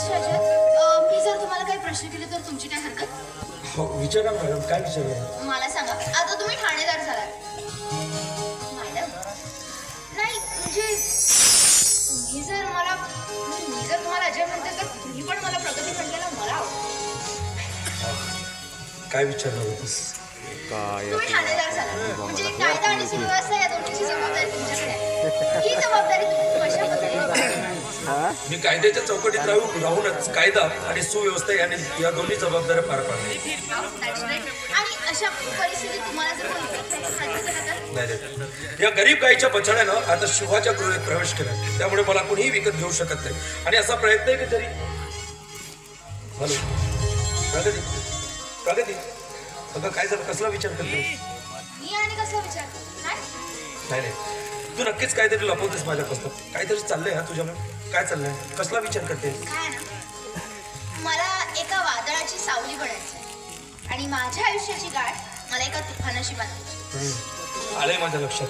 मी जर तुम्हाला काही प्रश्न केले तर तुमची काय हरकत? हो विचारा मॅडम, काय विचारूया? मला सांगा, आता तुम्ही ठाणेदार झालात मॅडम. नाही म्हणजे मी जर तुम्हाला अजय म्हणते तर तुम्ही पण मला प्रगती म्हटलेलं मला काय विचारणार होतीस? तुम्ही ठाणेदार झाला म्हणजे कायदा आणि सुव्यवस्था या दोन्हीची जबाबदारी तुमच्याकडे आहे. ही जबाबदारी तुम्ही कशा पद्धतीने? मी कायद्याच्या चौकटीत राहूनच कायदा आणि सुव्यवस्था या दोन्ही जबाबदाऱ्या पार पाडल्या. आणि अशा परिस्थितीत तुम्हाला जर नाही, या गरीब गाईच्या बछड्यानं आता शिवाच्या गृहात प्रवेश केला, त्यामुळे मला कोणीही विकत घेऊ शकत नाही. आणि असा प्रयत्न आहे की तरी हॅलो प्रगती अगं काय झालं? कसला विचार करते? मी आणि कसला विचार? नाही तू नक्कीच काहीतरी लपवतेस माझ्यापासून. काहीतरी चाललंय हा तुझ्यामुळे. काय चाललंय? कसला विचार करते? काय ना, मला एका वादळाची सावली बनायची आणि माझ्या आयुष्याची गाठ मला एका तुफानाशी बांधायची. आलंय माझ्या लक्षात,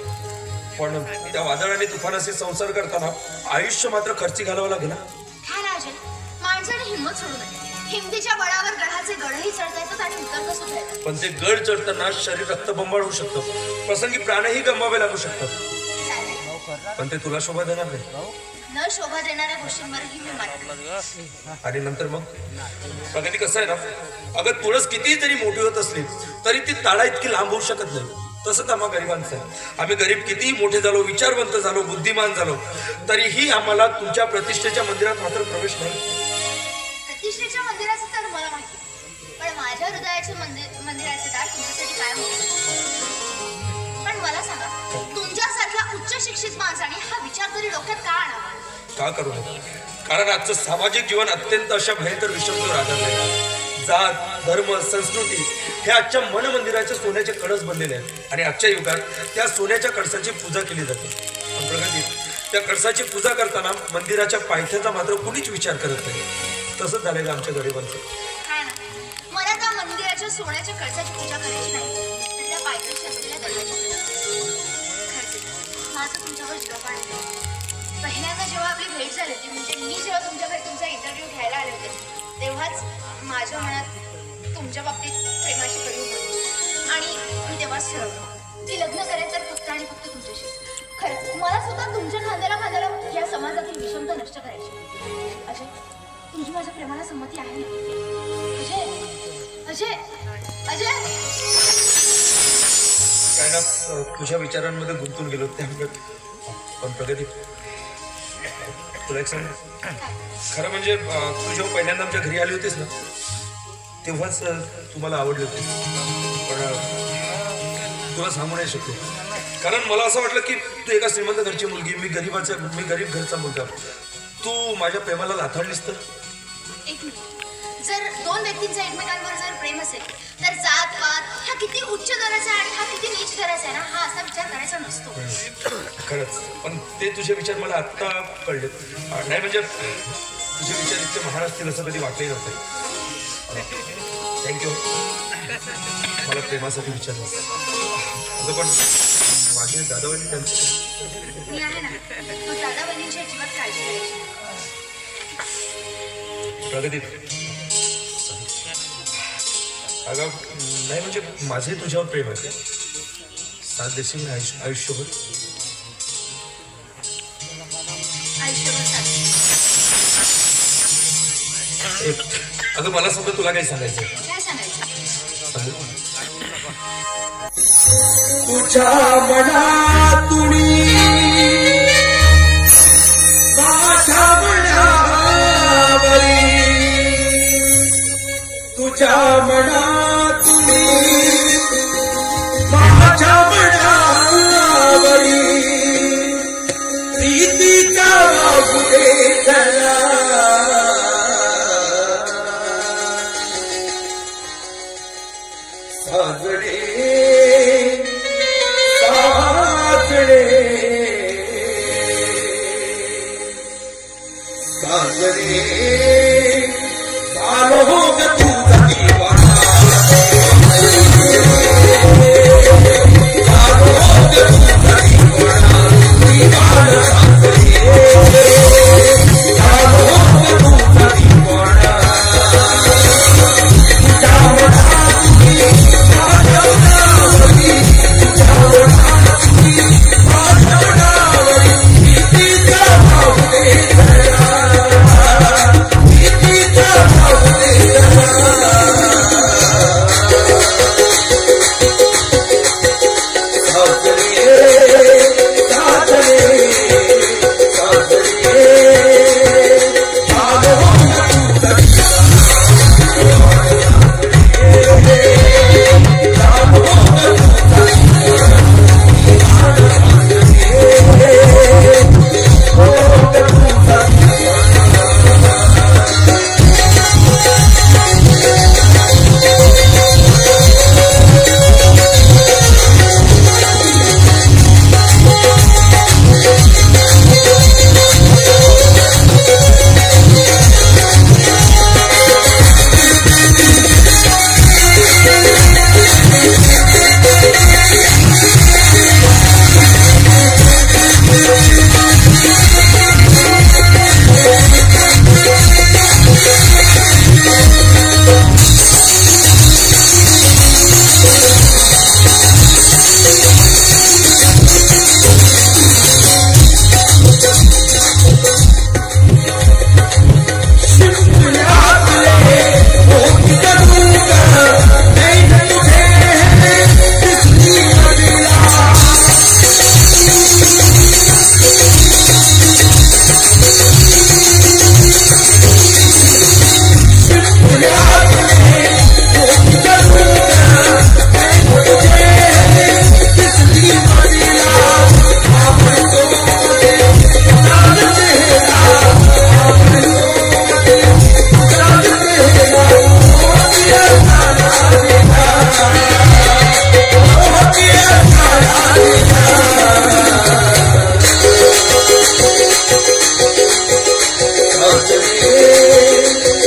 पण त्या वादळाने तुफानाशी संसार करताना आयुष्य मात्र खर्ची घालावं लागेल. काय राजन, माणसाने हिंमत सोडू नये. हिमतीच्या बळावर गडाचे गडही चढता येतात आणि उतर कसं येतात. पण ते गड चढताना शरीर रक्तबंबाळ होऊ शकतं, प्रसंगी प्राणही गमवावे लागू शकतात. पण ते तुला शोभा देणार नाही. न शोभा देणाऱ्या गोष्टींवरही मी मारतो. आणि नंतर मग प्रगती कसं आहे ना, अगं तुळस कितीही जरी मोठी होत असली तरी ती ताडा इतकी लांब होऊ शकत नाही. तसंच आम्हा गरिबांचं आहे. आम्ही गरीब कितीही मोठे झालो, विचारवंत झालो, बुद्धिमान झालो, तरीही आम्हाला तुमच्या प्रतिष्ठेच्या मंदिरात मात्र प्रवेश नाही. प्रतिष्ठेच्या मंदिराचं तर मला माहिती, पण माझ्या हृदयाचे मंदिराचे दार तुमच्यासाठी कायम होते. पण मला सांगा, तुमच्यासारख्या उच्च शिक्षित माणसाने हा विचार तरी डोक्यात का आणावा? का करू नये? कारण आजचं सामाजिक जीवन अत्यंत अशा भयंकर विषमतेवर आधारलेलं आहे. जात, धर्म, संस्कृती हे आजच्या मन मंदिराच्या सोन्याचे कळस बनलेले आहेत आणि आजच्या युगात त्या सोन्याच्या कळसाची पूजा केली जाते. पण प्रगती, त्या कळसाची पूजा करताना मंदिराच्या पायथ्याचा मात्र कुणीच विचार करत नाही. तसंच झालेलं आमच्या गरिबांचं. काय ना, मला त्या मंदिराच्या सोन्याच्या कळसाची पूजा करायची नाही, तर त्या पायथ्याशी असलेल्या दगडाची पूजा. माझं तुमच्यावर जीवापाड आहे. पहिल्यांदा जेव्हा आपली भेट झाली होती, म्हणजे मी जेव्हा तुमच्या घरी तुमचा इंटरव्ह्यू घ्यायला आले होते, तेव्हाच माझ्या मनात तुमच्या बाबतीत प्रेमाची कळी होती. आणि मी तेव्हाच ठरवलं की लग्न करेल तर फक्त आणि फक्त तुमच्याशी. खरंच मला सुद्धा तुमच्या खांद्याला या समाजातील विषमता नष्ट करायची. अजय, तुमची माझ्या प्रेमाला संमती आहे ना? अजय अजय अजय काय ना, तुझ्या विचारांमध्ये गुंतून गेलो त्यामुळे. पण प्रगती, तुला एक सांग, खरं म्हणजे तू जेव्हा पहिल्यांदा आमच्या घरी आली होतीस ना, तेव्हाच तू मला आवडली होती. पण तुला सांगू नाही शकतो, कारण मला असं वाटलं की तू एका श्रीमंत घरची मुलगी, मी गरीब घरचा मुलगा. तू माझ्या प्रेमाला लाथाडलीस तर? एक मिनिट, जर दोन व्यक्तींचं एकमेकांवर जर प्रेम असेल तर जात पात हा किती उच्च दराचा आहे आणि हा किती नीच दराचा आहे ना, हा असा विचार करायचा नसतो. खरंच, पण ते तुझे विचार मला आत्ता कळले. नाही म्हणजे तुझे विचार इतके महान असतील असं कधी वाटलंही नव्हतं. थँक्यू मला प्रेमासाठी विचारलंस. अगं पण माझे दादा वहिनी त्यांचे मी आहे ना, तो दादा वहिनींची अजिबात काळजी करायची. प्रगती, अगं नाही म्हणजे माझे तुझ्यावर प्रेम आहे. साथ देशील ना आयुष्यभर? अगं मला समजा तुला काही सांगायचं. काय सांगायचं? तुझ्या मनातुनी माझ्या मनावरी, तुझ्या मनातुनी माझ्या मनावरी प्रीतीचा गुढे धरला. साजरे साजरे साजरे झालो ग तुझा दिवाना, झालो ग तुझा दिवाना, दिवाना साजरे झालो ग तुझा दिवाना. वाचणे